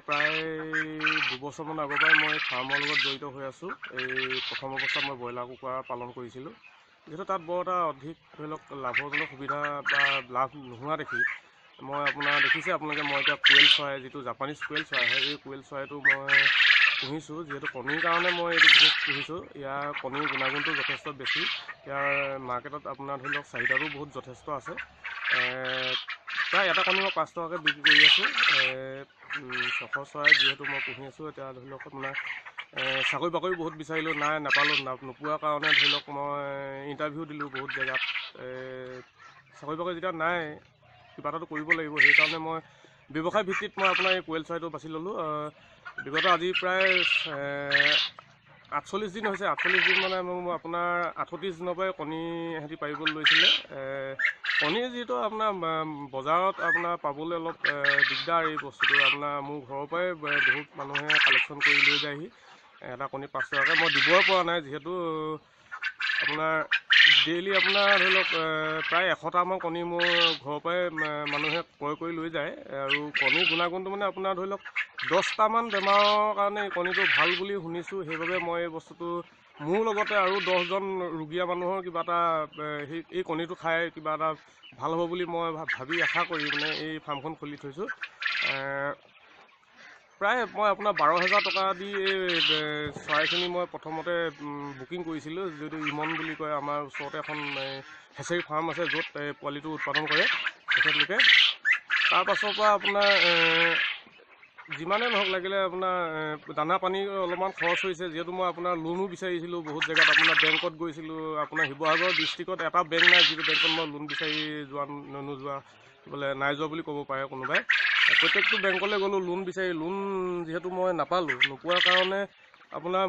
প্ৰায় 2 বছৰমান আগৰ পৰাই মই ফাৰ্মৰ লগত জড়িত হৈ আছোঁ। এই প্ৰথম অৱস্থাত মই ব্ৰইলাৰ কুকুৰা পালন কৰিছিলোঁ, যিহেতু তাত বৰ এটা অধিক ধৰি লওক লাভজনক সুবিধা বা লাভ নোহোৱা দেখি মই আপোনাৰ দেখিছে আপোনালোকে মই এতিয়া কোৱেল চৰাই, যিটো জাপানীজ কোৱেল চৰাই হয়, এই কোৱেল চৰাইটো মই পুহিছোঁ। যিহেতু কণীৰ কাৰণে মই এইটো বিশেষ পুহিছোঁ। ইয়াৰ কণীৰ গুণাগুণটো যথেষ্ট বেছি। ইয়াৰ মাৰ্কেটত আপোনাৰ ধৰি লওক চাহিদাটো বহুত যথেষ্ট আছে। প্ৰায় এটা কণী মই 5 টকাকৈ বিক্ৰী কৰি আছোঁ। চখৰ চৰাই যিহেতু মই পুহি আছোঁ, এতিয়া ধৰি লওক আপোনাৰ চাকৰি বাকৰি বহুত বিচাৰিলোঁ, নাপালোঁ। নোপোৱাৰ কাৰণে ধৰি লওক মই ইণ্টাৰভিউ দিলোঁ বহুত জেগাত। চাকৰি বাকৰি যেতিয়া নাই, কিবা এটাতো কৰিব লাগিব। সেইকাৰণে মই ব্যৱসায় ভিত্তিত মই আপোনাৰ এই কোৱেল চৰাইটো বাছি ল'লোঁ। বিগত আজি প্ৰায় 48 দিন হৈছে। 48 দিন মানে মোৰ আপোনাৰ 38 দিনৰ পৰাই কণী সিহঁতি পাৰিবলৈ লৈছিলে। কণী যিহেতু আপোনাৰ বজাৰত আপোনাৰ পাবলৈ অলপ দিগদাৰ। এই বস্তুটো আপোনাৰ মোৰ ঘৰৰ পৰাই বহুত মানুহে কালেকশ্যন কৰি লৈ যায়হি। এটা কণী 5 টকাকৈ মই দিবই পৰা নাই, যিহেতু আপোনাৰ ডেইলি আপোনাৰ ধৰি লওক প্ৰায় 100টামান কণী মোৰ ঘৰৰ পৰাই মানুহে ক্ৰয় কৰি লৈ যায়। আৰু কণীৰ গুণাগুণটো মানে আপোনাৰ ধৰি লওক 10টামান বেমাৰৰ কাৰণে এই কণীটো ভাল বুলি শুনিছোঁ। সেইবাবে মই এই বস্তুটো মোৰ লগতে আৰু 10জন ৰোগীয়া মানুহৰ কিবা এটা এই কণীটো খাই কিবা এটা ভাল হ'ব বুলি মই ভাবি আশা কৰি মানে এই ফাৰ্মখন খুলি থৈছোঁ। প্ৰায় মই আপোনাৰ 12,000 টকা দি এই চৰাইখিনি মই প্ৰথমতে বুকিং কৰিছিলোঁ, যিটো ইমন বুলি কয়। আমাৰ ওচৰতে এখন হেচাৰী ফাৰ্ম আছে, য'ত পোৱালিটো উৎপাদন কৰে তেখেতলোকে। তাৰপাছৰ পৰা আপোনাৰ যিমানেই নহওক লাগিলে আপোনাৰ দানা পানী অলপমান খৰচ হৈছে। যিহেতু মই আপোনাৰ লোনো বিচাৰিছিলোঁ বহুত জেগাত, আপোনাৰ বেংকত গৈছিলোঁ। আপোনাৰ শিৱসাগৰ ডিষ্ট্ৰিক্টত এটা বেংক নাই, যিটো বেংকত মই লোন বিচাৰি নোযোৱা বোলে নাই যোৱা বুলি ক'ব পাৰে কোনোবাই। প্ৰত্যেকটো বেংকলৈ গ'লোঁ লোন বিচাৰি, লোন যিহেতু মই নোপোৱাৰ কাৰণে আপোনাৰ